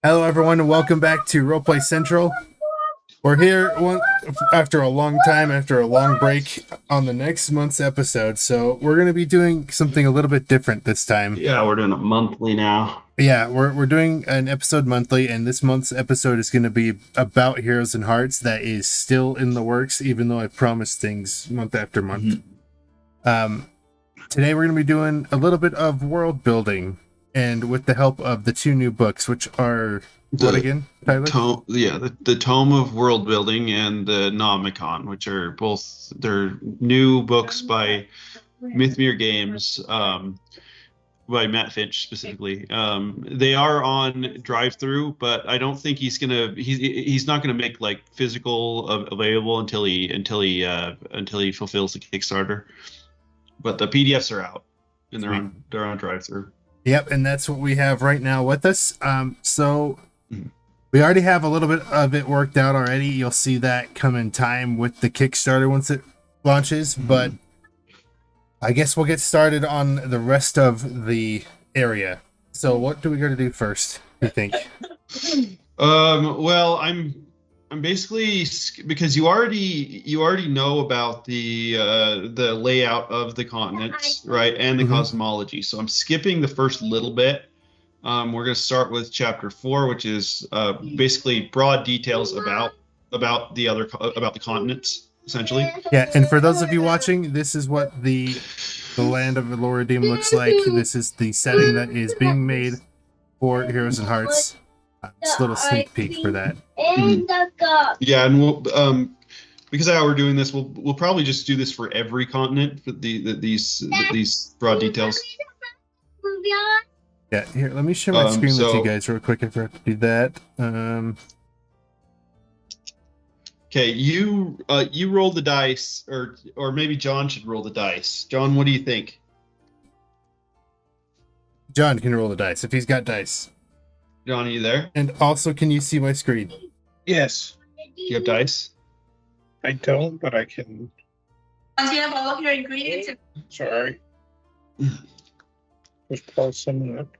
Hello, everyone, and welcome back to Roleplay Central. We're here after a long time, after a long break, on the next month's episode. So we're going to be doing something a little bit different this time. Yeah, we're doing it monthly now. Yeah, we're doing an episode monthly, and this month's episode is going to be about Heroes and Hearts. That is still in the works, even though I've promised things month after month. Today we're going to be doing a little bit of world building, and with the help of the two new books, which are what again, Tyler? The Tome of World Building and the Nomicon, which are both they're new books by Mythmere Games, by Matt Finch specifically. They are on drive-through, but I don't think he's not gonna make like physical available until he fulfills the Kickstarter. But the PDFs are out, and they're on drive-through. Yep, and that's what we have right now with us. So we already have a little bit of it worked out already. You'll see that come in time with the Kickstarter once it launches, but I guess we'll get started on the rest of the area. So what do we got to do first, you think? Well, I'm basically, because you already know about the layout of the continents, right, and the cosmology. So I'm skipping the first little bit. We're going to start with chapter 4, which is basically broad details about the continents, essentially. Yeah, and for those of you watching, this is what the land of Eloradim looks like. This is the setting that is being made for Heroes and Hearts. Just a little sneak peek for that. Yeah, and we'll because of how we're doing this, we'll probably just do this for every continent. For these broad details. Yeah, here, let me share my screen with you guys real quick. I forgot to do that. Okay, you roll the dice, or maybe John should roll the dice. John, what do you think? John can roll the dice if he's got dice. John, are you there? And also, can you see my screen? Yes. Do you have dice? I don't, but I can. Do you have all of your ingredients? Sorry. Just pull some up.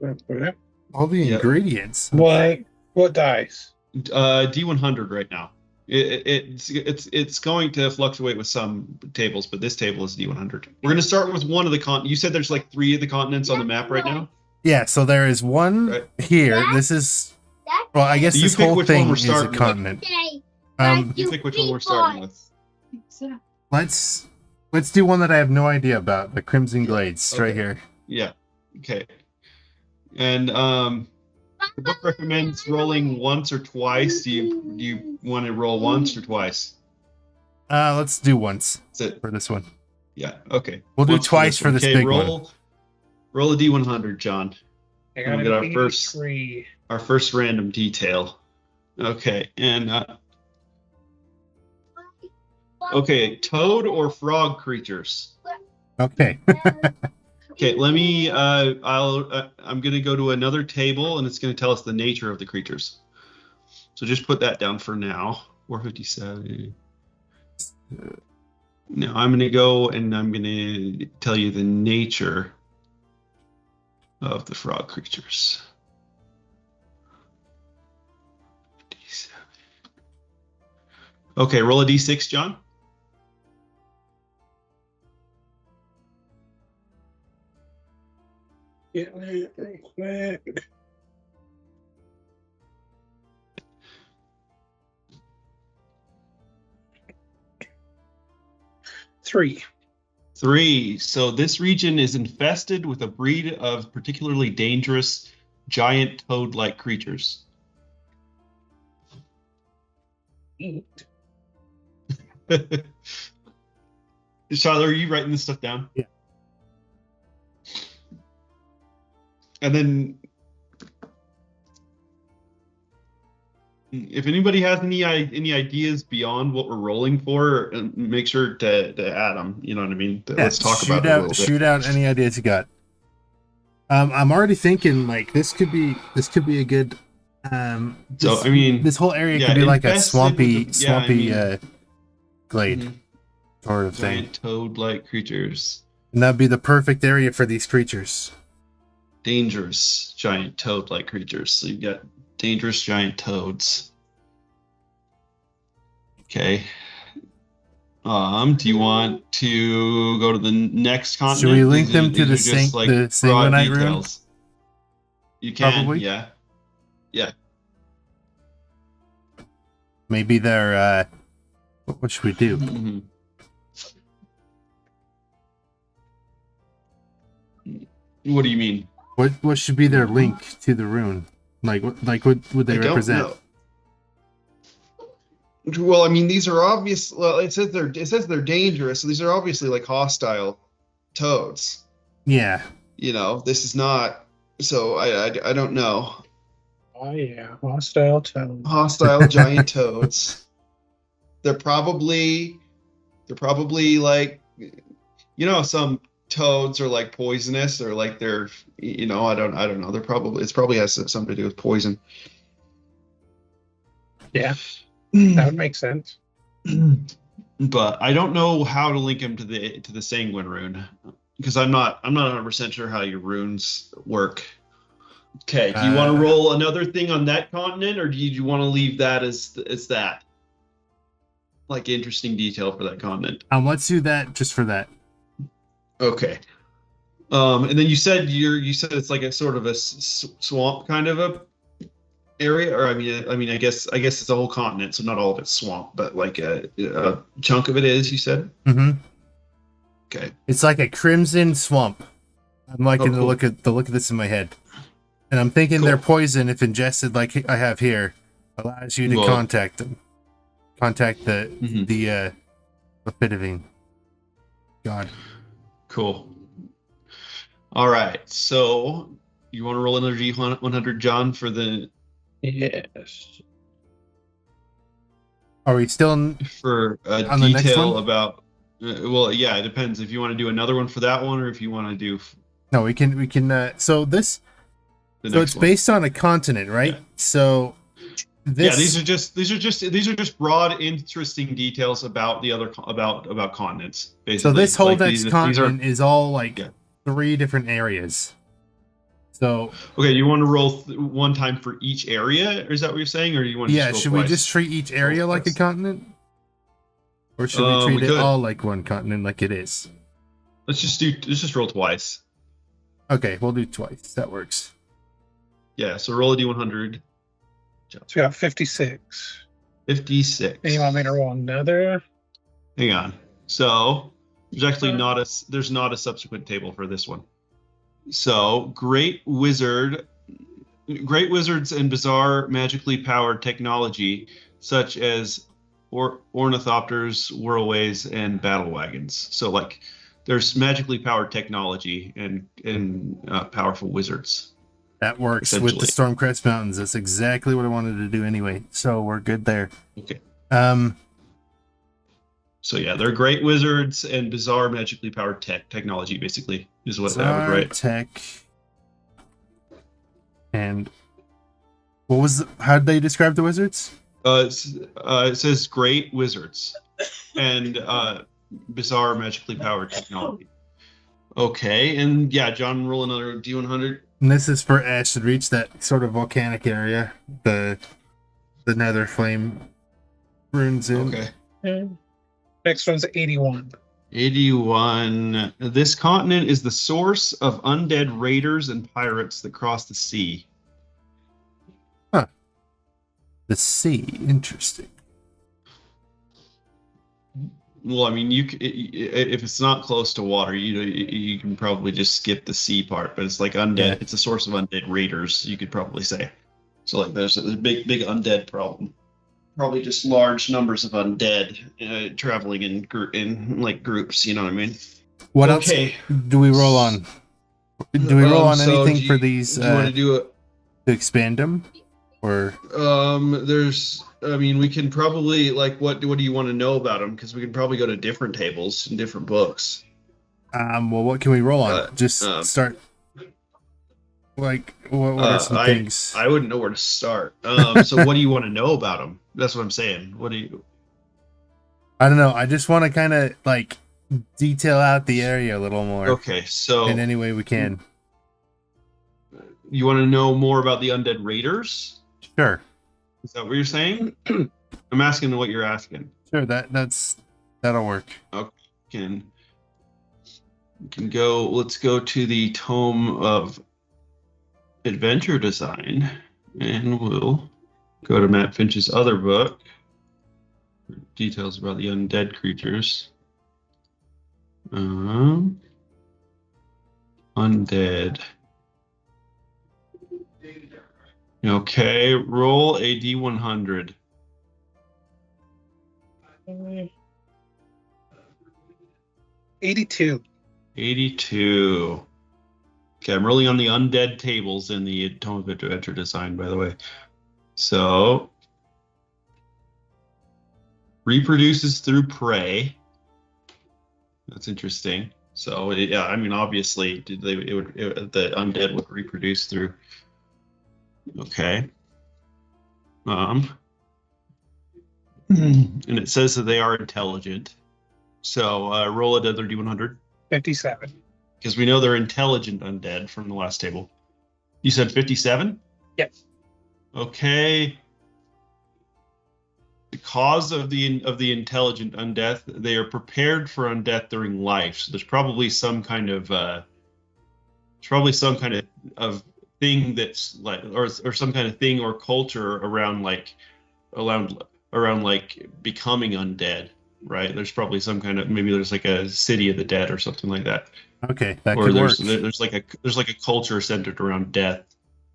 All the ingredients. What dice? D100 right now. It's going to fluctuate with some tables, but this table is D100. We're going to start with one of the continents. You said there's like 3 of the continents on the map right now? Yeah, so there is one here. This is, well, I guess this whole thing is a continent. You pick which one we're starting with. Let's do one that I have no idea about. The Crimson Glades, right here. Yeah. Okay. And the book recommends rolling once or twice. Do you want to roll once or twice? Let's do once for this one. Yeah. Okay. We'll do twice for this big one. Roll a D100, John. I got get our first random detail. Okay, and okay, toad or frog creatures. Okay. Okay, let me. I'm gonna go to another table, and it's gonna tell us the nature of the creatures. So just put that down for now. 457. Now I'm gonna go, and I'm gonna tell you the nature of the frog creatures. 57. Okay, roll a d6, John. Get it real quick. 3. 3. So this region is infested with a breed of particularly dangerous giant toad-like creatures. 8. Charlotte, are you writing this stuff down? Yeah. And then, if anybody has any ideas beyond what we're rolling for, make sure to add them. You know what I mean? Let's talk about it a little bit. Shoot out any ideas you got. I'm already thinking like this could be a good. So I mean, this whole area could be like a swampy glade sort of thing. Giant toad-like creatures. And that'd be the perfect area for these creatures. Dangerous giant toad-like creatures. So you've got Dangerous giant toads. Okay. Do you want to go to the next continent? Should we link them to These are just like the broad sanguinite rune? details. You can, Probably. yeah. Yeah. Maybe they're what should we do? Mhm. What do you mean? What should be their link to the rune? Like what would they I don't represent? know. Well, I mean, these are obvious. Well, it says they're dangerous. So these are obviously like hostile toads. Yeah. You know, this is not. So I don't know. Oh yeah, hostile tone. Hostile giant toads. They're probably like, you know, some toads are like poisonous or like they're, you know, I don't know. It's probably has something to do with poison. Yeah, that would make sense. But I don't know how to link him to the sanguine rune because I'm not 100% sure how your runes work. Okay, do you want to roll another thing on that continent, or do you want to leave that as that? Like interesting detail for that continent. Let's do that just for that. Okay. And then you said it's like a sort of a swamp kind of a area, or I mean I guess it's a whole continent, so not all of it's swamp, but like a chunk of it is. You said. Mm-hmm. Okay. It's like a crimson swamp. I'm liking cool. the look of this in my head, and I'm thinking Cool. their poison, if ingested like I have here, allows you to Well- contact them. Contact the Mhm. the Lepidivine. God. Cool. All right. So you want to roll another G100, John, for the Yes. Are we still in, for a On the next detail one? about? Well, yeah, it depends if you want to do another one for that one or if you want to do No, we can so this the so next it's one. based on a continent, right? Yeah. So this Yeah, these are just broad, interesting details about the other about continents. Basically, so this whole Like, next these are continent is all like Yeah. 3 different areas. So okay. You want to roll one time for each area, or is that what you're saying, or you want to yeah, just roll should twice? we just treat each area Roll like a twice. continent? Or should we treat we it could. all like one continent like it is? Let's just roll twice. Okay, we'll do twice. That works. Yeah. So roll a D100. So we got 56. 56. And you want me to roll another? Hang on. So there's actually not a subsequent table for this one. So great wizards and bizarre magically powered technology such as ornithopters, whirlways, and battle wagons. So like there's magically powered technology and powerful wizards. That works with the Essentially. Stormcrest Mountains. That's exactly what I wanted to do anyway. So we're good there. Okay. So yeah, they're great wizards and bizarre magically powered technology, basically, is what that would write. Tech. And what was how did they describe the wizards? It says great wizards and bizarre magically powered technology. Okay, and yeah, John, roll another D100. And this is for Ash to reach that sort of volcanic area, the nether flame runes in. Okay. And next one's 81. 81. This continent is the source of undead raiders and pirates that cross the sea. The sea, interesting. Well, I mean, if it's not close to water, you can probably just skip the sea part. But it's like undead. Yeah. It's a source of undead raiders, you could probably say. So like, there's a big undead problem. Probably just large numbers of undead traveling in like groups. You know what I mean? What Okay. else do we roll on? Do we roll on So anything do for you- these Do you want to do it? to expand them? Or I mean, we can probably like what do you want to know about them? Because we can probably go to different tables in different books. well, what can we roll on? Just um, start. Like, what are some things? I wouldn't know where to start. So what do you want to know about them? That's what I'm saying. What do you? I don't know. I just want to kind of like detail out the area a little more Okay, so in any way we can. you want to know more about the undead raiders? Sure. Is that what you're saying? I'm asking what you're asking. Sure, that'll work. We can go. Let's go to the Tome of Adventure Design, and we'll go to Matt Finch's other book. Details about the undead creatures. Undead. Okay, roll a d100. 82. 82. Okay, I'm rolling on the undead tables in the Tome of Adventure Design, by the way. So, reproduces through prey. That's interesting. So, yeah, I mean, obviously, the undead would reproduce through. Okay. And it says that they are intelligent. So, roll another d100. 57. Because we know they're intelligent undead from the last table. You said 57? Yep. Okay. The cause of the intelligent undeath, they are prepared for undeath during life. So there's probably some kind of thing that's like, or some kind of thing or culture around like becoming undead, right? There's probably some kind of, maybe there's like a city of the dead or something like that. Okay, that Or could work. there's like a culture centered around death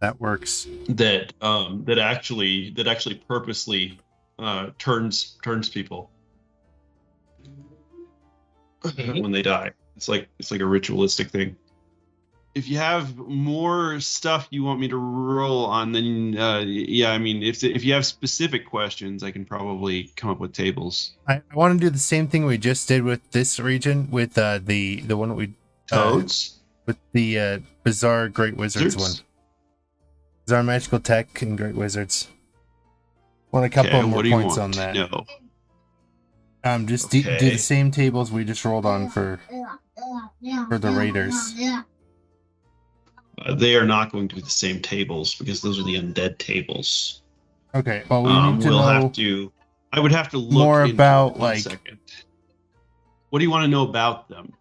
That works. that actually purposely turns people when they die. It's like a ritualistic thing. If you have more stuff you want me to roll on, then yeah, I mean, if you have specific questions, I can probably come up with tables. I want to do the same thing we just did with this region, with the one that we Toads? with the bizarre Great Wizards one. Bizarre magical tech and Great Wizards. Want a couple more points on that. No. Just do the same tables we just rolled on for the Raiders. They are not going to be the same tables because those are the undead tables. Okay, well, we need to know I would have to look more into about, it. One second. What do you want to know about them?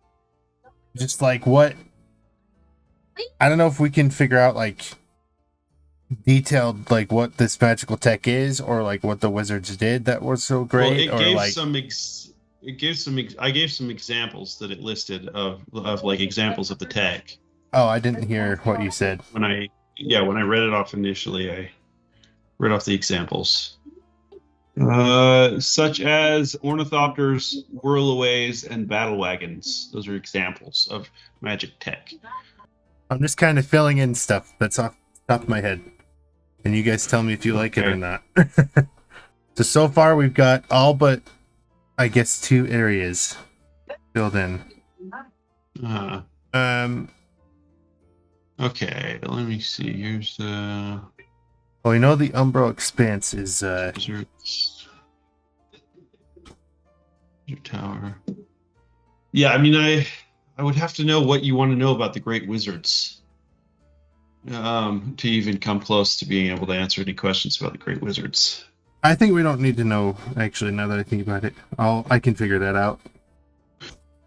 Just like what... I don't know if we can figure out like detailed like what this magical tech is, or like what the wizards did that was so great. Well, I gave some examples that it listed of like examples of the tech. Oh, I didn't hear what you said. When I read it off initially, I read off the examples. Such as ornithopters, whirlaways, and battle wagons. Those are examples of magic tech. I'm just kind of filling in stuff that's off the top of my head. And you guys tell me if you like it or not. So far we've got all but, I guess, 2 areas filled in. Okay, let me see. Here's the... Well, we know the Umbral Expanse is... Your tower. Yeah, I mean, I would have to know what you want to know about the Great Wizards to even come close to being able to answer any questions about the Great Wizards. I think we don't need to know, actually, now that I think about it. I can figure that out.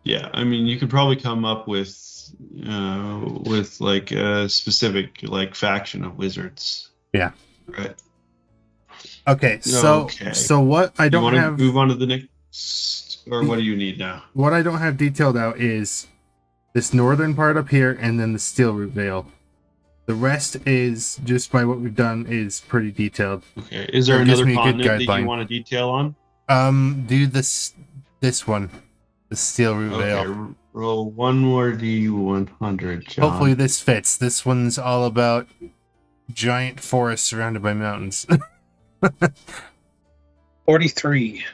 Yeah, I mean, you could probably come up with like a specific like faction of wizards. Yeah. Right. Okay, so what I don't have... move on to the next, or what do you need now? What I don't have detailed out is this northern part up here, and then the Steel Root Vale. The rest is, just by what we've done, is pretty detailed. Okay, is there another continent that you want to detail on? Do this one. The Steel Root Vale. Roll one more d100, John. Hopefully this fits. This one's all about giant forests surrounded by mountains. 43.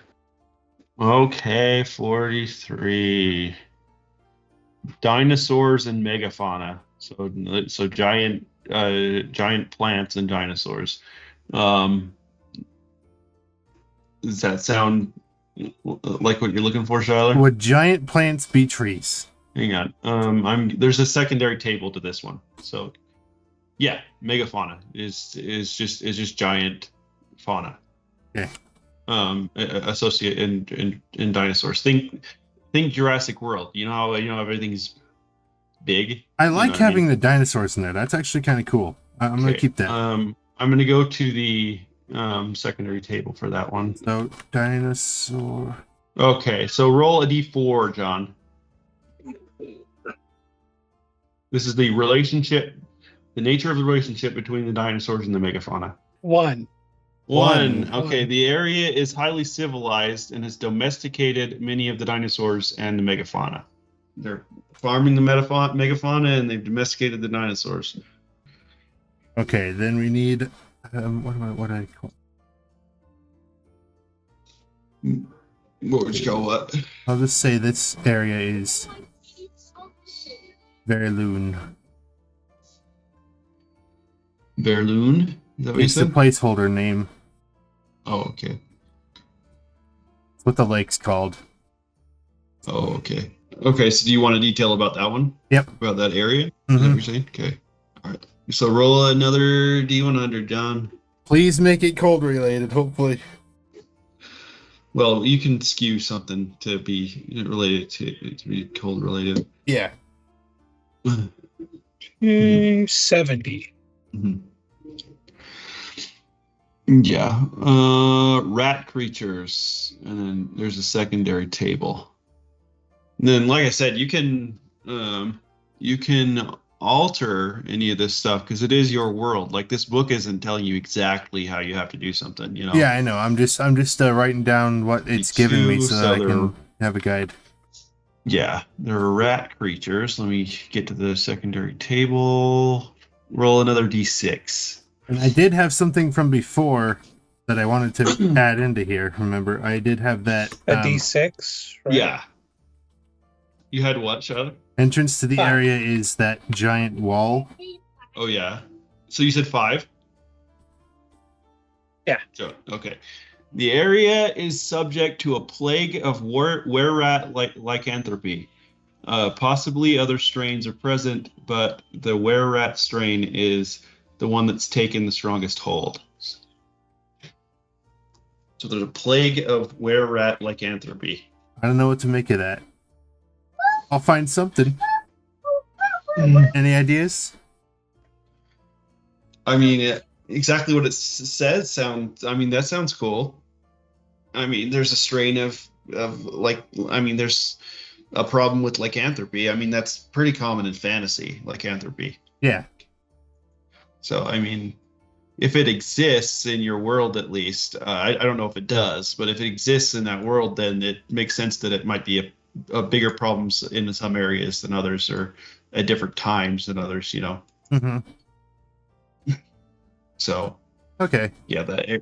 Okay, 43. Dinosaurs and megafauna. So giant plants and dinosaurs. Does that sound like what you're looking for, Shyler? Would giant plants be trees? Hang on. There's a secondary table to this one. So Yeah, megafauna is just giant fauna. Okay. Associate in dinosaurs. Think Jurassic World. You know everything's big. I You know like what I mean? having the dinosaurs in there. That's actually kind of cool. I'm gonna Okay. keep that. I'm gonna go to the secondary table for that one. So dinosaur. Okay, so roll a d4, John. This is the nature of the relationship between the dinosaurs and the megafauna. 1. One. One. Okay, the area is highly civilized and has domesticated many of the dinosaurs and the megafauna. They're farming the megafauna and they've domesticated the dinosaurs. Okay, then we need what do I call? What would you call what? I'll just say this area is very loon. Berloon? Is that what you It's the said? placeholder name. Oh, okay. It's what the lake's called. Oh, okay. Okay, so do you want a detail about that one? Yep. About that area? Is that what Mhm. you're saying? Okay. All right. So roll another D100, John. Please make it cold related, hopefully. Well, you can skew something to be related to be cold related. Yeah. 70. Mhm. Yeah. Rat creatures, and then there's a secondary table. And then, like I said, you can alter any of this stuff because it is your world. Like this book isn't telling you exactly how you have to do something. You know. Yeah, I know. I'm just writing down what it's giving me so that I can have a guide. Yeah, there are rat creatures. Let me get to the secondary table. Roll another d6. And I did have something from before that I wanted to add into here. Remember, I did have that A D6, right? Yeah. You had what, Charlotte? entrance to the 5. area is that giant wall. Oh, yeah. So you said 5? Yeah. So, okay. The area is subject to a plague of were-rat lycanthropy. Possibly other strains are present, but the were-rat strain is the one that's taken the strongest hold. So there's a plague of were-rat lycanthropy. I don't know what to make of that. I'll find something. Any ideas? I mean, exactly what it says that sounds cool. I mean, there's a strain of there's a problem with lycanthropy. I mean, that's pretty common in fantasy, lycanthropy. Yeah. So, I mean, if it exists in your world, at least, I don't know if it does, but if it exists in that world, then it makes sense that it might be a bigger problems in some areas than others, or at different times than others, you know. Mm-hmm. So, Okay. yeah,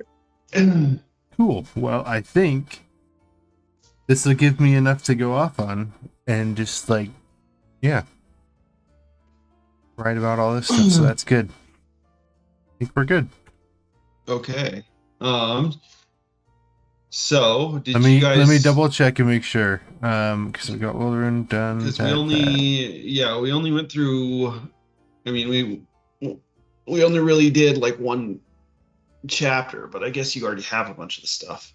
Cool. Well, I think this will give me enough to go off on and just write about all this stuff. So that's good. I think we're good. Okay. So Let me double check and make sure. Because we got Wilderin done. Because we only went through. I mean, we only really did like one chapter, but I guess you already have a bunch of the stuff.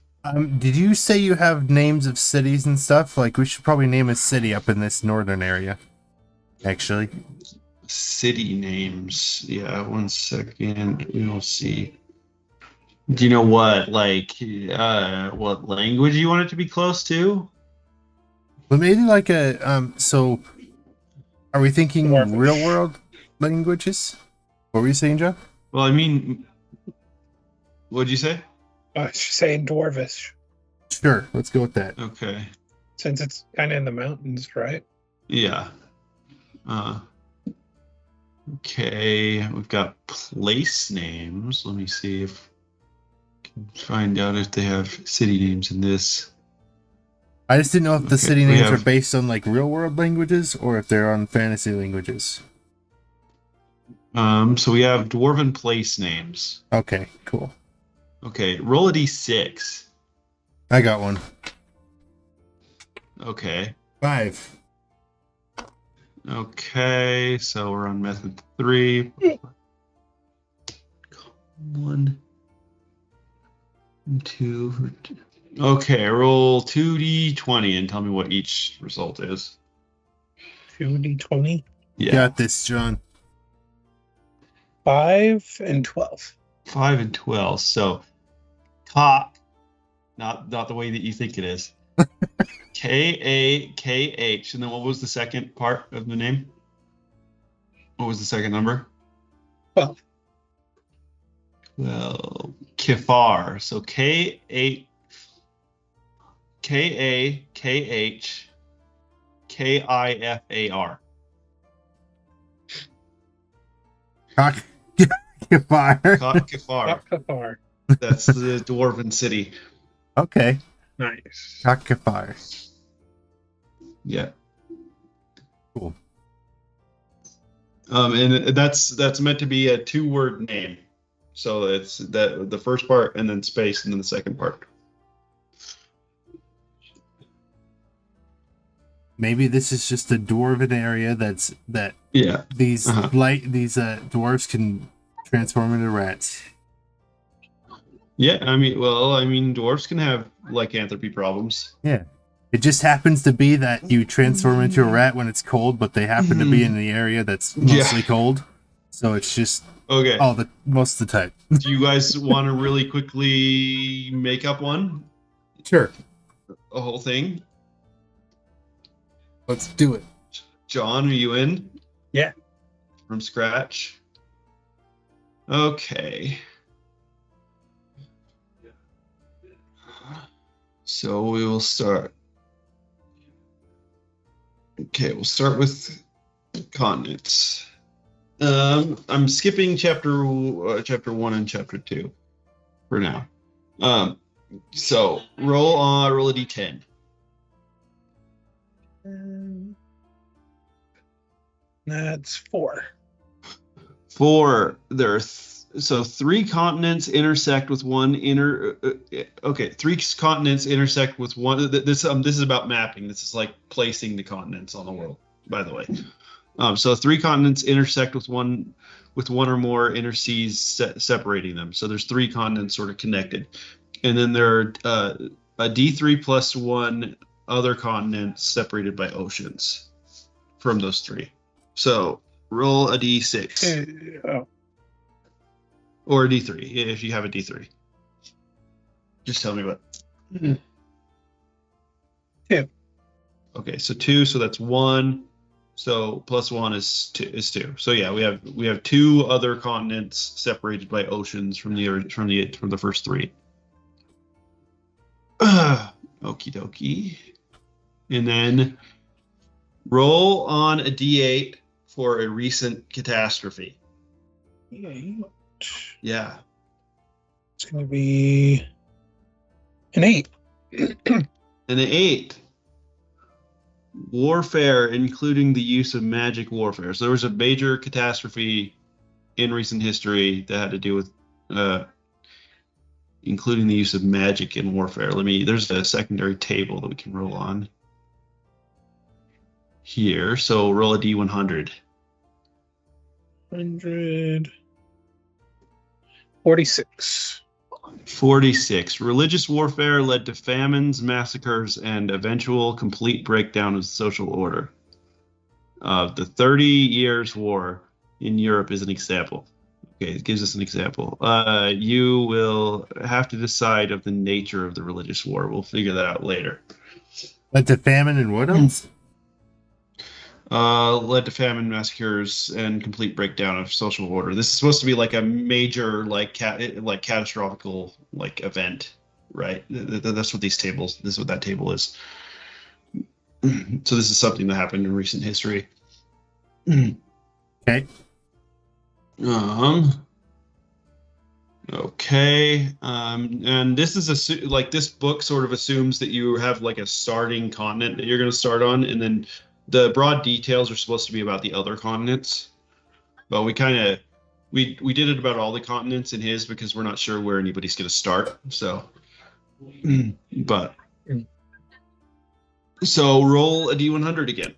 Did you say you have names of cities and stuff? Like, we should probably name a city up in this northern area. Actually. City names. Yeah, 1 second. We will see. Do you know what what language you want it to be close to? But maybe like so are we thinking Dwarvish. real world languages? What were you saying, Joe? Well, I mean, what'd you say? She's saying Dwarvish, Sure, let's go with that. Okay. since it's kind of in the mountains, right? Yeah. Okay, we've got place names. Let me see if I can find out if they have city names in this. I just didn't know if the Okay, city we names are have- based on like real world languages or if they're on fantasy languages. So we have dwarven place names. Okay, cool. Okay, roll a d6. I got one. Okay. 5. Okay, so we're on method 3. 1, 2. Okay, roll 2d20 and tell me what each result is. 2d20. Yeah, Got this, John. 5 and 12. 5 and 12. So, cock, not the way that you think it is. Kakh, and then what was the second part of the name? What was the second number? 12. Well, Kifar. So K8, Kakh, Kifar. Cock fire. Kifar. Kafar. That's the dwarven city. Okay. Nice. Cock fire. Yeah. Cool. And that's meant to be a 2-word name. So it's that the first part and then space and then the second part. Maybe this is just a dwarven area that Yeah. these Uh-huh. dwarves can transform into rats. Yeah, I mean dwarves can have lycanthropy problems. Yeah. It just happens to be that you transform into a rat when it's cold, but they happen to be in the area that's mostly cold. So it's just Okay. most of the time. Do you guys want to really quickly make up one? Sure. A whole thing? Let's do it. John, are you in? Yeah. From scratch? Okay. So we will start. Okay, we'll start with continents. I'm skipping chapter 1 and chapter 2 for now. So roll a d10. That's 4. 4. There are so 3 continents intersect with one inner. Okay, 3 continents intersect with one. This is about mapping. This is like placing the continents on the world. By the way, so 3 continents intersect with one or more inner seas separating them. So there's 3 continents sort of connected, and then there are a D3 plus 1 other continents separated by oceans from those 3. So roll a d6 Oh, or a d3 if you have a d3. Just tell me what. 2. Okay, so 2, so that's 1. So plus 1 is 2. So yeah, we have 2 other continents separated by oceans from the first 3. Okie dokie. And then roll on a d8 for a recent catastrophe. Yeah. It's going to be an 8. And an 8. Warfare, including the use of magic warfare. So there was a major catastrophe in recent history that had to do with including the use of magic in warfare. There's a secondary table that we can roll on here. So roll a d100. 46. 46. Religious warfare led to famines, massacres, and eventual complete breakdown of social order. The 30 Years' War in Europe is an example. Okay, it gives us an example. You will have to decide of the nature of the religious war. We'll figure that out later. Led to famine and what else? Led to famine, massacres, and complete breakdown of social order. This is supposed to be like a major, catastrophical, event, right? That's what this is what that table is. So this is something that happened in recent history. Okay. Okay. And this is this book sort of assumes that you have a starting continent that you're going to start on, and then the broad details are supposed to be about the other continents. But we did it about all the continents in his because we're not sure where anybody's going to start. So roll a d100 again.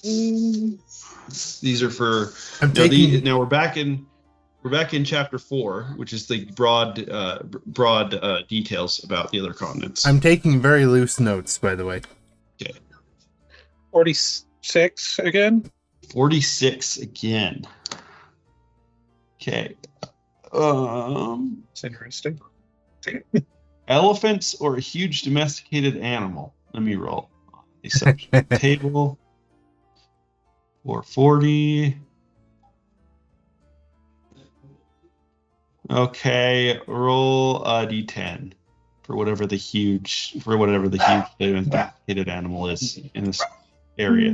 These are for I'm taking. now we're back in chapter 4, which is the broad details about the other continents. I'm taking very loose notes, by the way. Okay. 46 again. 46 again. Okay. It's interesting. Elephants or a huge domesticated animal? Let me roll. Table. 440. Okay, roll a d10 for whatever the huge domesticated animal is in this area.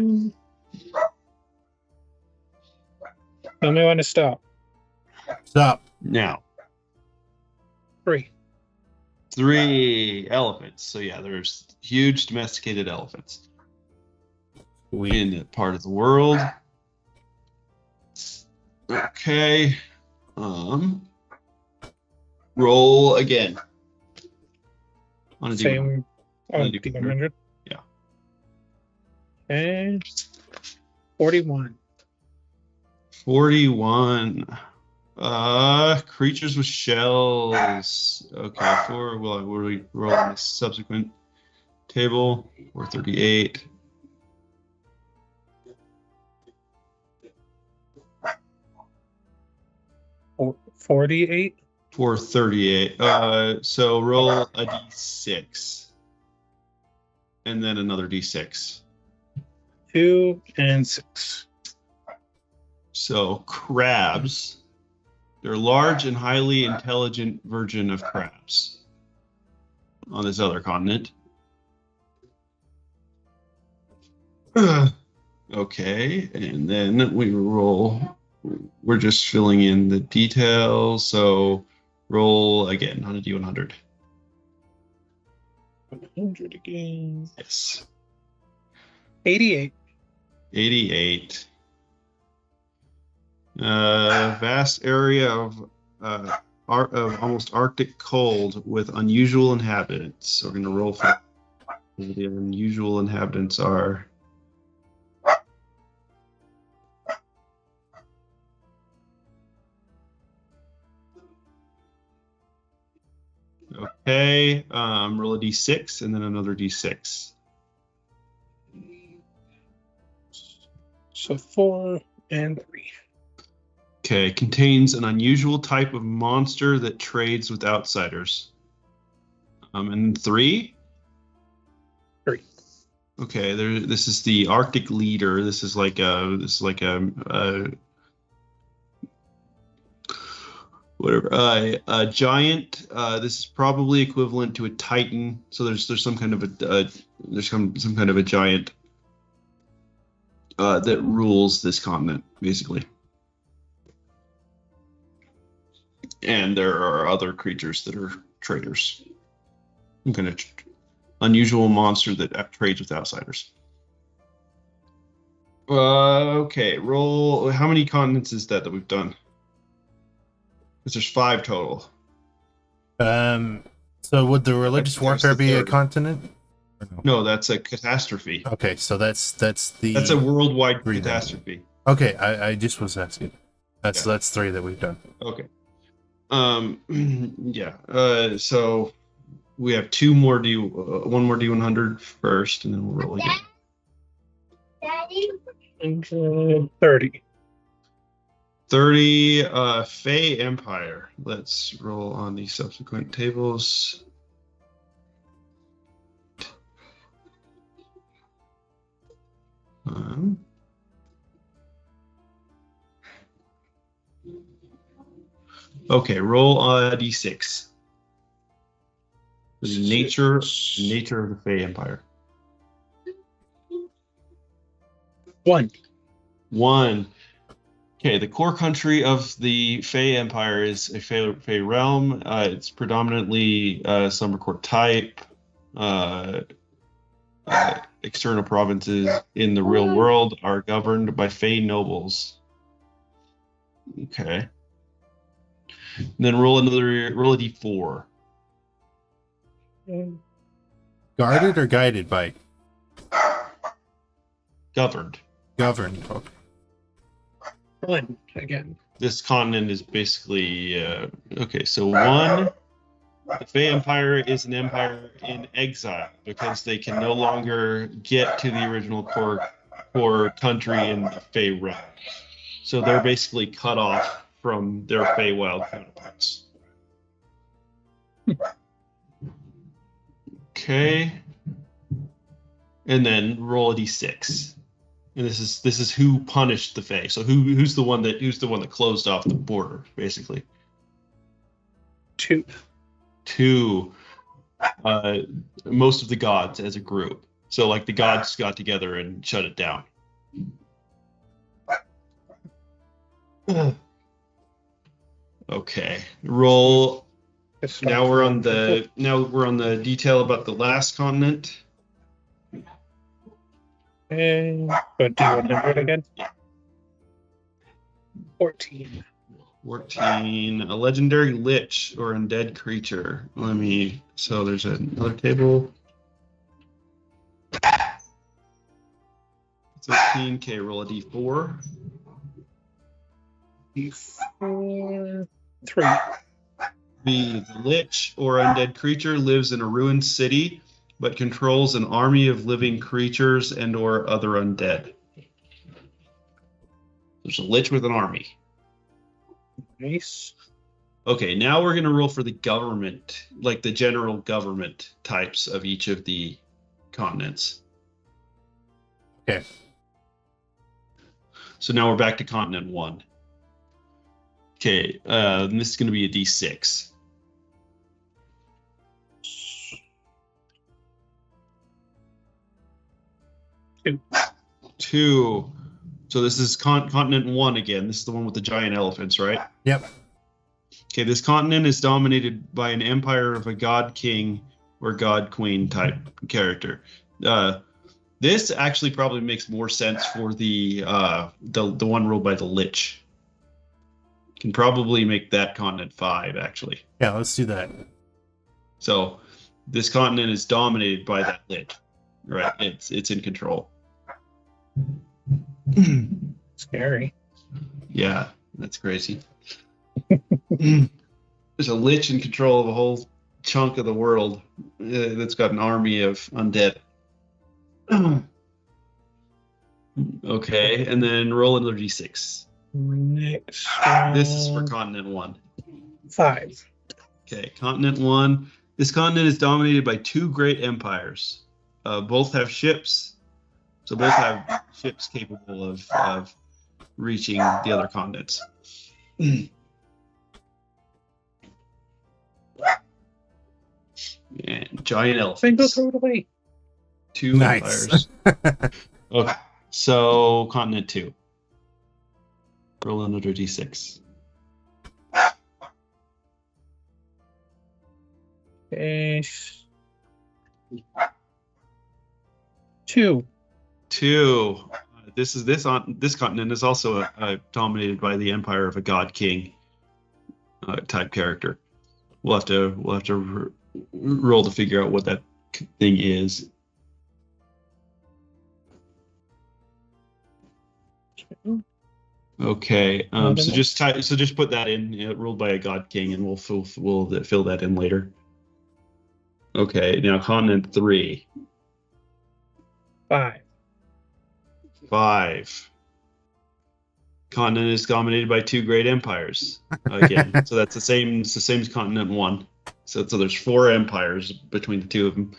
Tell me when to stop. Stop. Now, 3 elephants. So yeah, there's huge domesticated elephants in that part of the world. Okay. Roll again. On a Same on D100. D100. Yeah. Okay. 41. 41. Creatures with shells. Okay, what do we roll on the subsequent table? 438. 48. 438. So roll a d6. And then another d6. 2 and 6. So crabs. They're large and highly intelligent version of crabs on this other continent. Okay, and then we roll. We're just filling in the details. So roll again on a D100. 100 again. Yes. 88. 88. Vast area of almost Arctic cold with unusual inhabitants. So we're going to roll for the unusual inhabitants are. Okay, roll a d6 and then another d6. So 4 and 3. Okay, contains an unusual type of monster that trades with outsiders. And 3? 3. Okay, this is the Arctic leader. This is like a whatever. A giant. This is probably equivalent to a titan. So there's some kind of some kind of a giant that rules this continent, basically. And there are other creatures that are traders. Some kind of unusual monster that trades with outsiders. Okay, roll. How many continents is that we've done? Because there's 5 total. So would the religious warfare be a continent? No, that's a catastrophe. Okay, so that's a worldwide catastrophe. Okay, I just was asking. That's 3 that we've done. Okay. Yeah. So we have 2 more one more D100 first, and then we'll roll again. 30. 30, Fey Empire. Let's roll on the subsequent tables. Okay, roll a d6. The nature of the Fey Empire. 1. 1. Okay, the core country of the Fey Empire is a Fey realm. It's predominantly Summer Court type. External provinces in the real world are governed by Fey nobles. Okay. And then roll a d4. Guarded or guided by? Governed. Governed. Okay. One again. This continent is basically okay. So one, the Fey Empire is an empire in exile because they can no longer get to the original core country in the Fey realm. So they're basically cut off from their Feywild counterparts. Okay. And then roll a d6. And this is who punished the Fey. So who's the one that closed off the border, basically? 2. 2. Most of the gods as a group. So like the gods got together and shut it down. Okay. Roll. Now we're on the detail about the last continent. And but do you want to do it again? 14. 14. A legendary lich or undead creature. So there's another table. 13. Okay, roll a d4. D4. 3. The lich or undead creature lives in a ruined city, but controls an army of living creatures and or other undead. There's a lich with an army. Nice. Okay, now we're going to roll for the government, like the general government types of each of the continents. Okay. So now we're back to continent 1. Okay, and this is going to be a d6. 2. So this is continent 1 again. This is the one with the giant elephants, right? Yep. Okay, this continent is dominated by an empire of a god king or god queen type character. This actually probably makes more sense for the one ruled by the lich. Can probably make that continent 5 actually. Yeah, let's do that. So this continent is dominated by that lich, right? It's in control. Scary. Yeah, that's crazy. There's a lich in control of a whole chunk of the world that's got an army of undead. Okay, and then roll another d6. Next. This is for continent 1. 5. Okay, continent 1. This continent is dominated by 2 great empires. Both have ships, so both have ships capable of reaching the other continents. And giant Then go elephants. throw it away. 2 Nice. empires. Okay, so continent 2. Roll another d6. Okay. 2. 2. This continent is also dominated by the empire of a god king type character. We'll have to roll to figure out what that thing is. Okay, so just put that in, ruled by a god king, and we'll fill that in later. Okay, now continent 3. 5. 5. Continent is dominated by 2 great empires again. So that's the same. It's the same as continent 1. So there's 4 empires between the 2 of them.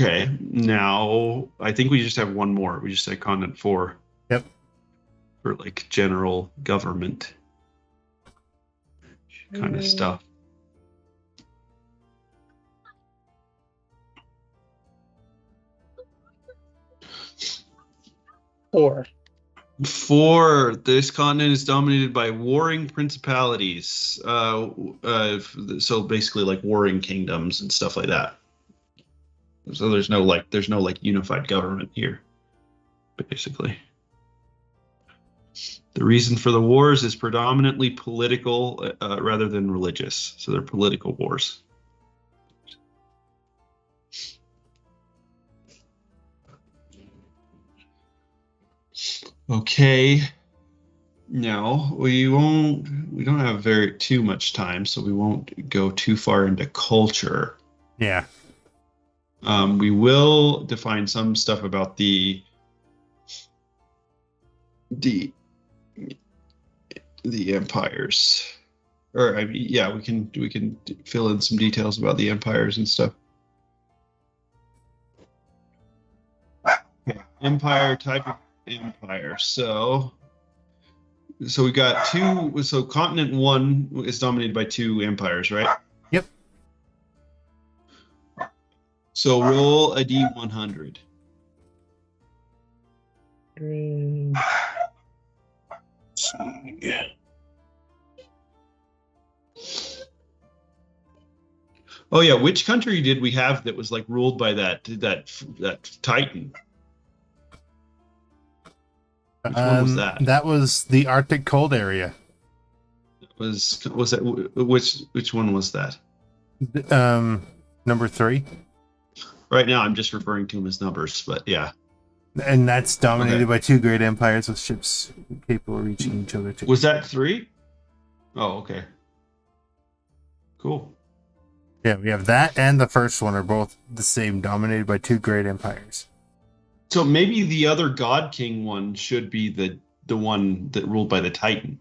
Okay, now I think we just have one more. We just said continent 4. Yep. For like general government kind of stuff. Four. 4. This continent is dominated by warring principalities. So basically like warring kingdoms and stuff like that. So there's no unified government here, basically. The reason for the wars is predominantly political rather than religious. So they're political wars. Okay. Now we don't have too much time, so we won't go too far into culture. Yeah. We will define some stuff about the empires. Or I mean, yeah, we can fill in some details about the empires and stuff. Okay. Empire, type of empire. So we got two. So continent 1 is dominated by 2 empires, right? Yep. So roll a D100. Let's see. Oh yeah, which country did we have that was like ruled by that Titan? Which one was that? That was the Arctic cold area. Was that which one was that? Number 3. Right now, I'm just referring to them as numbers, but yeah. And that's dominated Okay. by 2 great empires with ships capable of reaching each other too. Was that 3? Oh, okay. Cool. Yeah, we have that and the first one are both the same, dominated by 2 great empires. So maybe the other God King one should be the one that ruled by the Titan.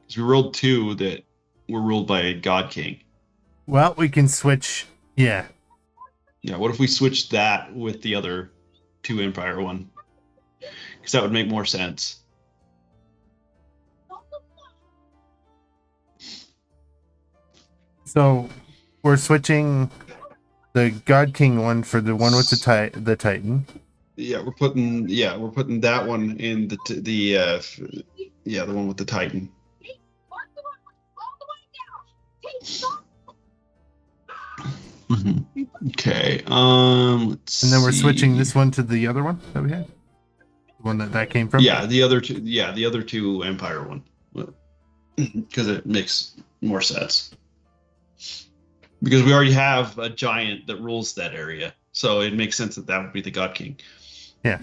Because we rolled 2 that were ruled by a God King. Well, we can switch. Yeah. Yeah, what if we switched that with the other 2 empire one? Because that would make more sense. So we're switching the God King one for the one with the Titan. Yeah, we're putting that one in the one with the Titan. Mm-hmm. Okay. Let's And then we're see. switching this one to the other one that we had. The one that came from. Yeah, the other two. Yeah, the other 2 empire one, because it makes more sense. Because we already have a giant that rules that area, so it makes sense that would be the God King. Yeah.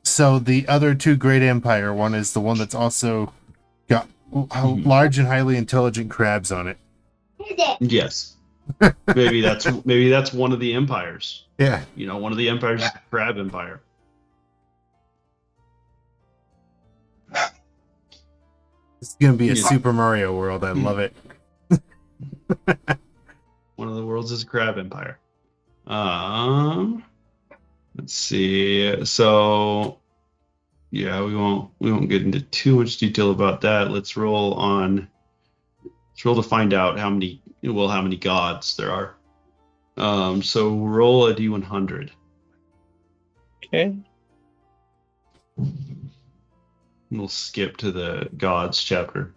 So the other 2 great empire one is the one that's also got large and highly intelligent crabs on it. Yes. maybe that's one of the empires. Yeah. You know, one of the empires is the Crab Empire. It's gonna be a Yeah. Super Mario world. I love it. One of the worlds is Crab Empire. Let's see. So yeah, we won't get into too much detail about that. Let's roll to find out how many gods there are. So roll a D100. Okay. We'll skip to the gods chapter.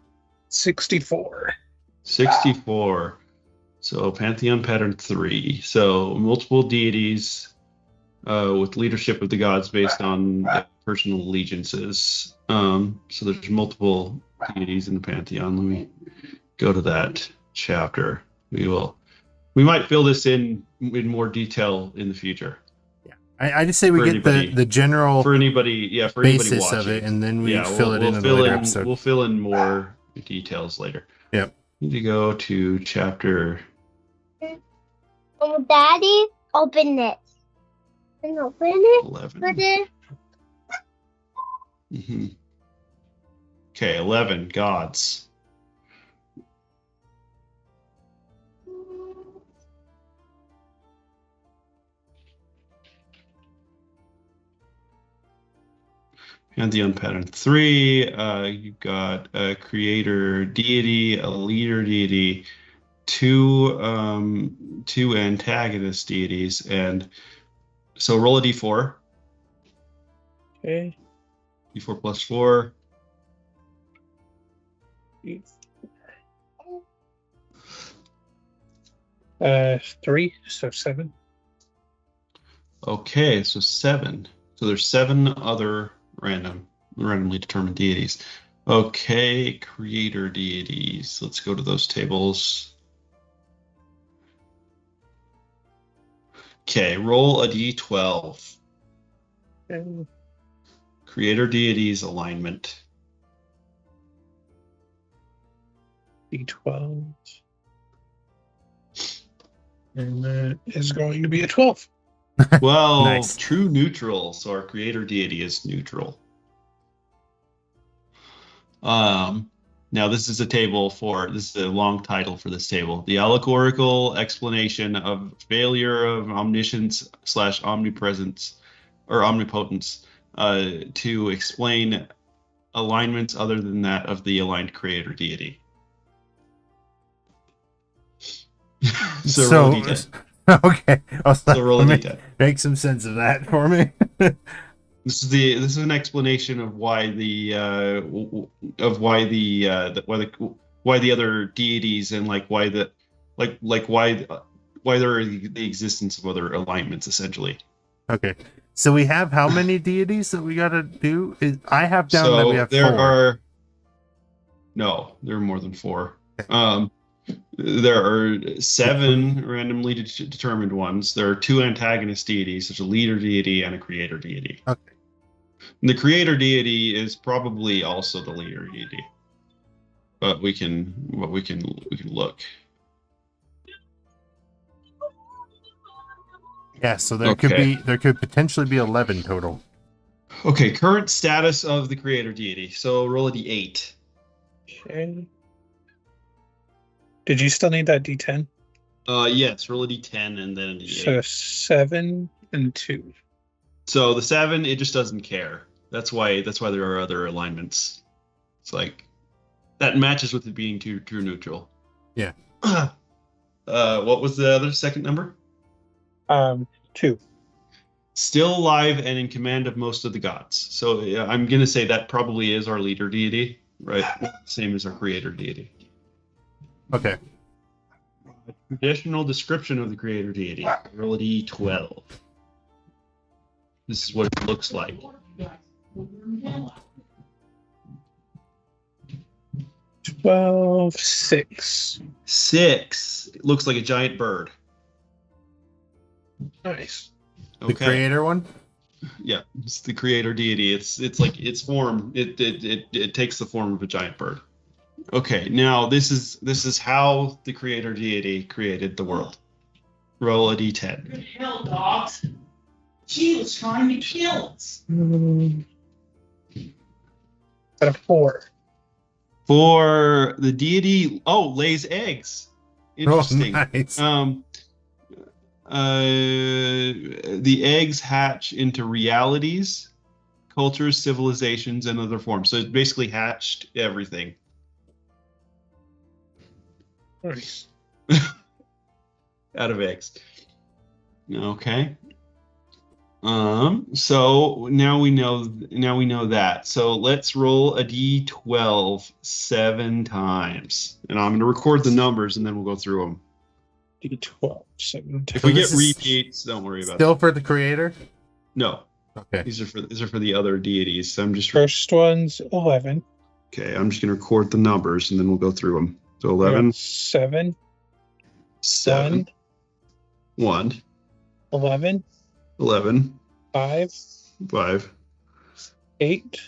64. 64. So Pantheon pattern 3. So multiple deities with leadership of the gods based on personal allegiances. So there's multiple deities in the Pantheon. Let me go to that chapter. We might fill this in more detail in the future. I just say we get the general for anybody basis watching of it, and then we Yeah, fill it in a later episode. We'll fill in more details later. Yep. Need to go to chapter. Oh, Daddy, open it. And open it. 11. Put it. Mm-hmm. Okay, 11 gods. Pantheon pattern 3. You've got a creator deity, a leader deity, two antagonist deities, and so roll a d4. Okay. D4 plus 4. 3, so 7. Okay, so 7. So there's 7 other randomly determined deities. Okay, creator deities. Let's go to those tables. Okay, roll a d12. Okay. Creator deities alignment. D12. And that is going to be a 12. Well, Nice. true neutral. So our creator deity is neutral. Now this is a long title for this table. The allegorical explanation of failure of omniscience / omnipresence or omnipotence to explain alignments other than that of the aligned creator deity. So roll a d10. Okay. I was like, So roll a make, d10. make some sense of that for me. This is an explanation of why the other deities and why there are the existence of other alignments essentially. Okay. So we have how many deities that we gotta do? I have down that we So have there 4. are more than 4. There are 7 randomly determined ones. There are 2 antagonist deities, such as a leader deity and a creator deity. Okay. And the creator deity is probably also the leader deity, but we can look. Yeah, so there could potentially be 11 total. Okay, current status of the creator deity. So roll a d8. Okay. Did you still need that D10? Yes, roll a d10 and then a d8. So 7 and 2. So the 7, it just doesn't care. That's why there are other alignments. It's like that matches with it being true neutral. Yeah. What was the other second number? 2. Still alive and in command of most of the gods. So I'm gonna say that probably is our leader deity, right? Same as our creator deity. Okay. Traditional description of the creator deity. Roll a d12. This is what it looks like. 12, 6. 6. It looks like a giant bird. Nice. The creator one? Yeah, it's the creator deity. It's like its form. It takes the form of a giant bird. Okay, now this is how the creator deity created the world. Roll a d10. Hell, dogs. She was trying to kill us. Got a 4. For the deity, lays eggs. Interesting. Oh, nice. The eggs hatch into realities, cultures, civilizations, and other forms. So it basically hatched everything. Nice. Out of eggs. Okay. So now we know that. So let's roll a d12 7 times. And I'm going to record the numbers and then we'll go through them. D12, 7. If So we this get is repeats, don't worry about Still for the creator? it. No. Okay. These are for the other deities. So I'm just First one's 11. okay, I'm just going to record the numbers and then we'll go through them. So 11, 7, 7, 1, 11, 11, 5, 5, 8,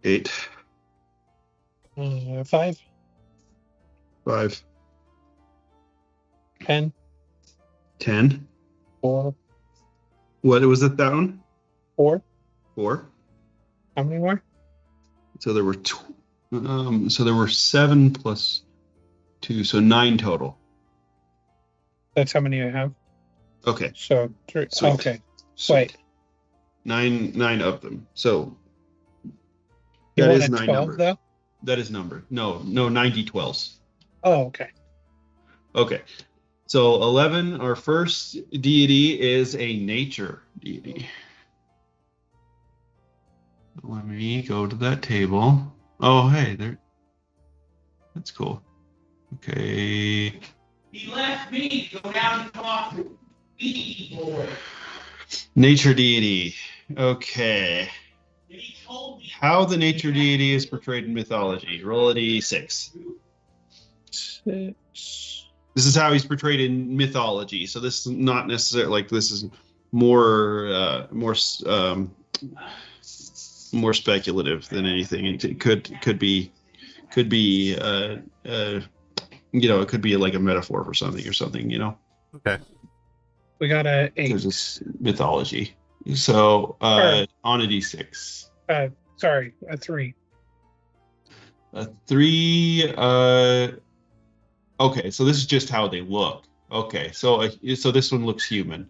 8, 5, 5, 10, 10. 4, What was it down? 4. 4. How many more? So there were so there were 7 plus 2, so 9 total. That's how many I have. Okay. So 3. Sweet. Okay. So Wait. 9 of them. So You that want is a 9 12 numbers. though? That is numbered. No, 90 12s. Oh, okay. Okay. So 11, our first deity is a nature deity. Let me go to that table. Oh, hey, there. That's cool. Okay. He left me to go down and talk to me, boy. Nature deity. Okay. And he told me How the nature deity is portrayed in mythology. Roll a d6. 6. This is how he's portrayed in mythology. So this is not necessarily like this is more speculative than anything. It could be it could be like a metaphor for something or something, Okay. We got a 8. because it's mythology. So on a d6. Sorry, a 3. A 3. Okay, so this is just how they look. Okay, so this one looks human.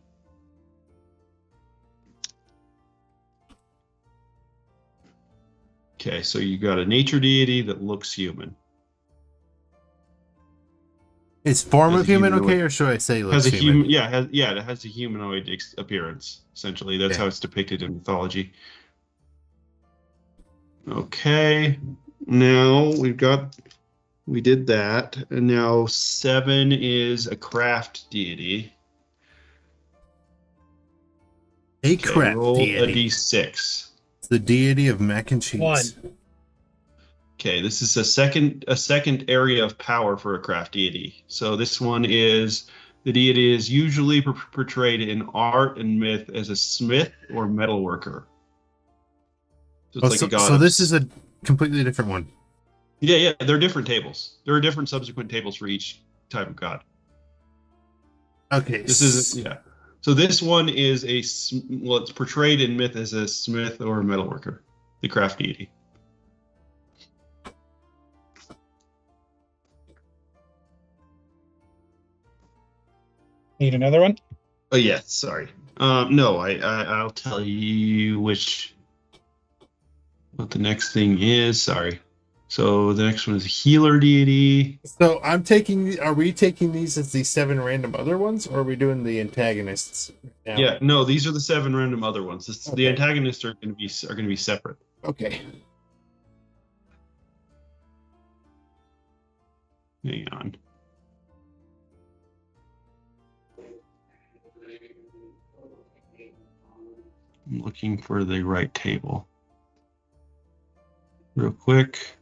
Okay, so you got a nature deity that looks human. Is form Has of a human humanoid- okay, or should I say looks Has a human? human, it has a humanoid appearance. Essentially, that's Okay. how it's depicted in mythology. Okay, now we did that, and now 7 is a craft deity. A Okay, crap roll deity. a d6. It's the deity of mac and cheese. 1. Okay, this is a second area of power for a craft deity. So this one is the deity is usually portrayed in art and myth as a smith or metal worker. So it's like a god. So this is a completely different one. Yeah, they're different tables. There are different subsequent tables for each type of god. Okay. This is So this one is it's portrayed in myth as a smith or a metal worker, the craft deity. Need another one? Oh yeah, sorry. No, I'll tell you what the next thing is. Sorry. So the next one is healer deity. So are we taking these as the 7 random other ones, or are we doing the antagonists now? Yeah, no, these are the 7 random other ones. The Okay. antagonists are going to be separate. Okay. Hang on. I'm looking for the right table. Real quick.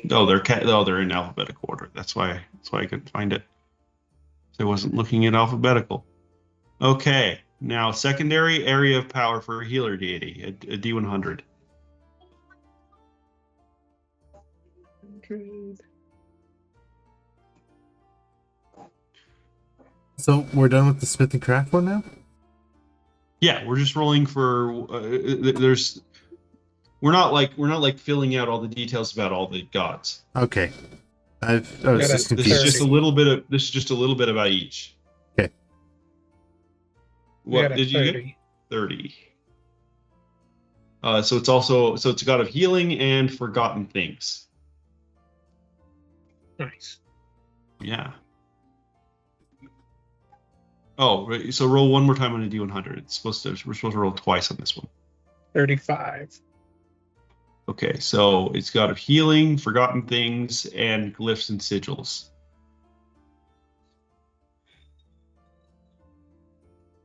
They're in alphabetical order. That's why I couldn't find it. I wasn't looking at alphabetical. Okay, now secondary area of power for a healer deity, a D100. So we're done with the Smith and Craft one now? Yeah, we're just rolling for. We're not like filling out all the details about all the gods. Okay. I was Got just it. This confused. is just a little bit of. This is just a little bit about each. Okay. We What got a did you get? 30. 30. So it's a god of healing and forgotten things. Nice. Yeah. Oh, right, so roll one more time on a D100. We're supposed to roll twice on this one. 35. Okay, so it's god of healing, forgotten things, and glyphs and sigils.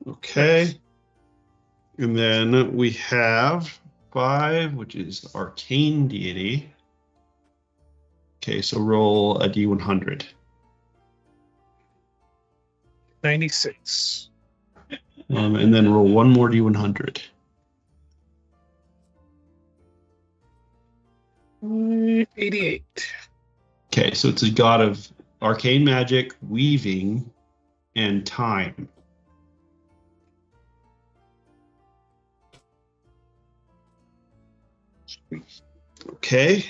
Okay. And then we have 5, which is arcane deity. Okay, so roll a D100. 96. And then roll one more D100. 88. Okay, so it's a god of arcane magic, weaving, and time. Okay,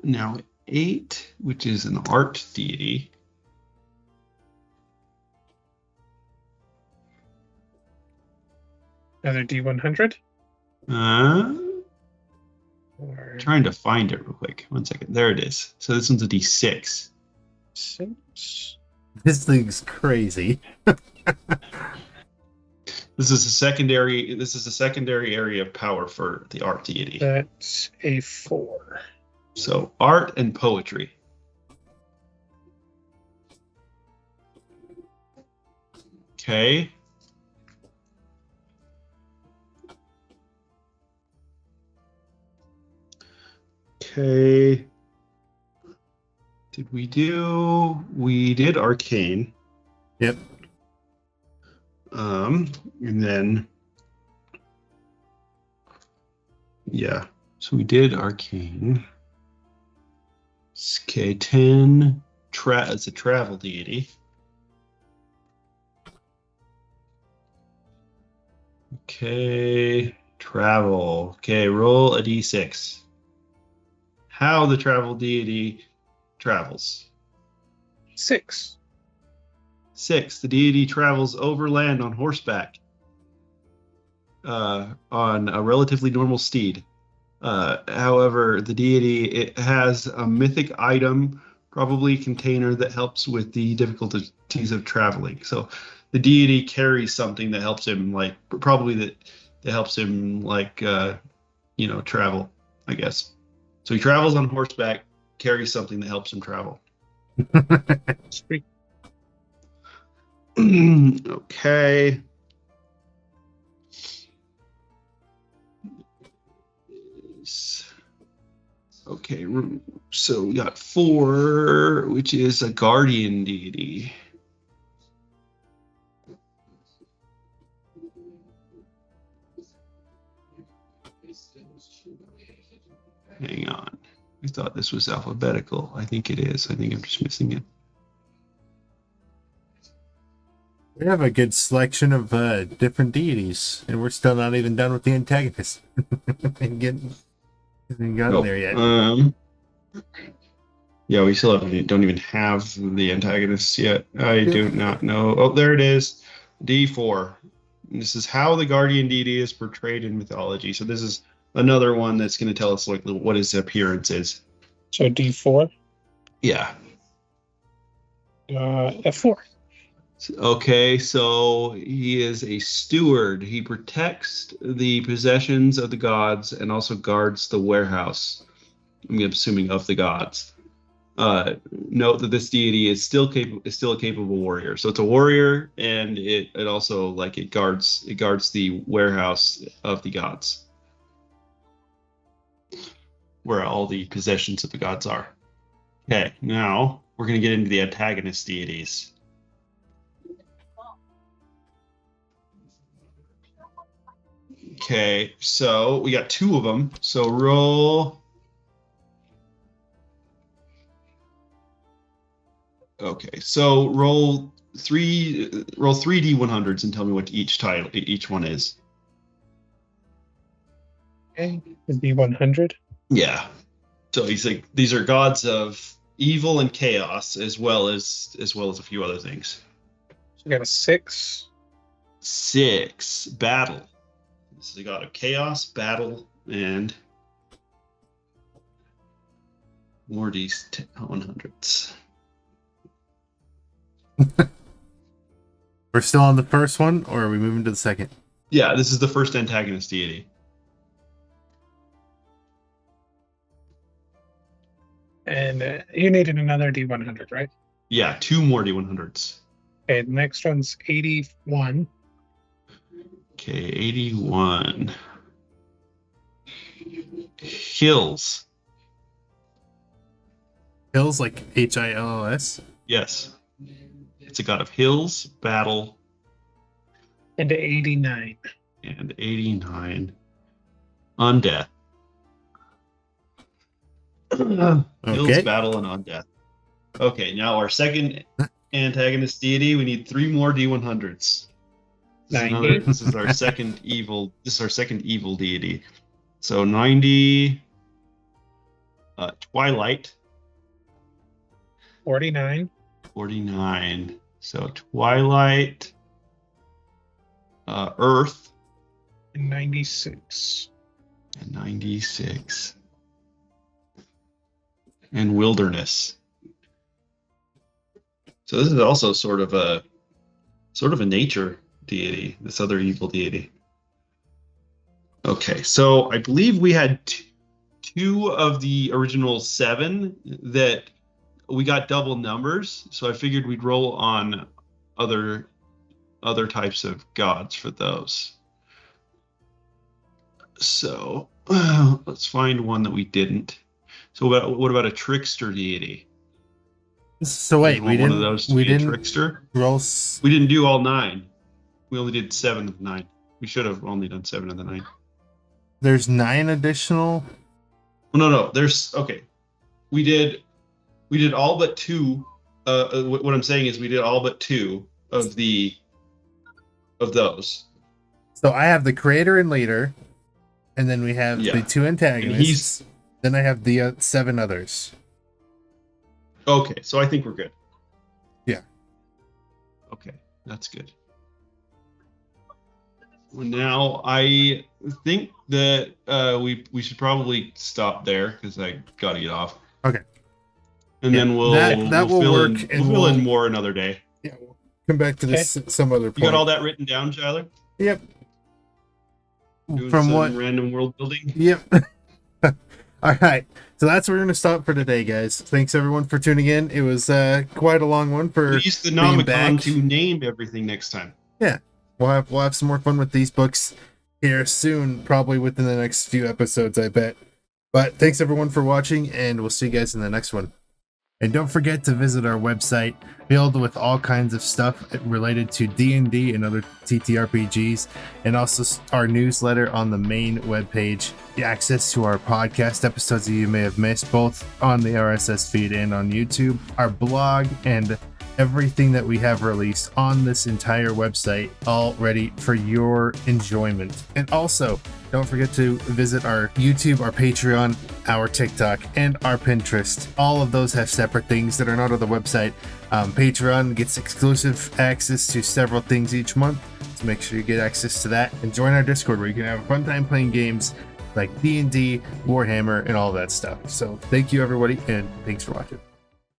now 8, which is an art deity. Another D100. Or Trying to find it real quick. 1 second. There it is. So this one's a D6. 6. This thing's crazy. This is a secondary area of power for the art deity. That's a 4. So art and poetry. Okay. Okay. We did arcane. Yep. And then, yeah. So we did arcane. Okay, 10. It's a travel deity. Okay, travel. Okay, roll a d6. How the travel deity travels. 6. 6. The deity travels overland on horseback, on a relatively normal steed. However, the deity, it has a mythic item, probably a container that helps with the difficulties of traveling. So the deity carries something that helps him, like probably that helps him, like travel, I guess. So he travels on horseback, carries something that helps him travel. Sweet. Okay. Okay, so we got 4, which is a guardian deity. Hang on. I thought this was alphabetical. I think it is. I think I'm just missing it. We have a good selection of different deities, and we're still not even done with the antagonist. and haven't gotten there yet. Yeah, we still don't even have the antagonists yet. I do not know. Oh, there it is. D4. This is how the guardian deity is portrayed in mythology. So this is another one that's going to tell us like what his appearance is. So D4. Yeah. F4. Okay, so he is a steward. He protects the possessions of the gods and also guards the warehouse. I'm assuming of the gods. Note that this deity is still a capable warrior. So it's a warrior, and it also like it guards the warehouse of the gods, where all the possessions of the gods are. Okay, now we're gonna get into the antagonist deities. Okay, so we got 2 of them. So roll. Okay, so roll 3 D100s and tell me what each one is. Okay. D100. Yeah. So he's like, these are gods of evil and chaos, as well as a few other things. So we got a 6. 6, battle. This is a god of chaos, battle, and more D100s. We're still on the first one, or are we moving to the second? Yeah, this is the first antagonist deity. And you needed another D100, right? Yeah, 2 more D100s. Okay, the next one's 81. Okay, 81. Hills. Hills, like Hills? Yes. It's a god of hills, battle, And 89. and 89. Undeath. Hills, Okay. battle, and undeath. Okay, now our second antagonist deity, we need 3 more D100s. This is our second evil. This is our second evil deity. So 90. Twilight. 49. 49. So Twilight. Earth. And 96. And 96. And wilderness. So this is also sort of a nature deity, this other evil deity. Okay, so I believe we had 2 of the original 7 that we got double numbers, so I figured we'd roll on other types of gods for those. So let's find one that we didn't. So what about a trickster deity? So wait, we one didn't. of those to We be a didn't trickster. roll. We didn't do all 9. We only did 7 of the 9. We should have only done 7 of the 9. There's 9 additional. No. There's okay. We did all but 2. What I'm saying is we did all but 2 of those. So I have the creator and leader, and then we have Yeah. the 2 antagonists. Then I have the 7 others. Okay, so I think we're good. Yeah. Okay, that's good. Well, now I think that we should probably stop there because I got to get off. Okay. And then we'll that will fill work, in, and we'll fill in we'll- more another day. Yeah, we'll come back to this at some other point. You got all that written down, Tyler? Yep. Doing From some what? random world building? Yep. All right. So that's where we're going to stop for today, guys. Thanks everyone for tuning in. It was quite a long one for Use the being Nomicon back. to name everything next time. Yeah. We'll have some more fun with these books here soon, probably within the next few episodes, I bet. But thanks everyone for watching, and we'll see you guys in the next one. And don't forget to visit our website, filled with all kinds of stuff related to D&D and other TTRPGs, and also our newsletter on the main webpage. Access to our podcast episodes that you may have missed, both on the RSS feed and on YouTube, our blog, and everything that we have released on this entire website, all ready for your enjoyment. And also, don't forget to visit our YouTube, our Patreon, our TikTok, and our Pinterest. All of those have separate things that are not on the website. Patreon gets exclusive access to several things each month, so make sure you get access to that. And join our Discord where you can have a fun time playing games like D&D, Warhammer, and all that stuff. So thank you everybody, and thanks for watching.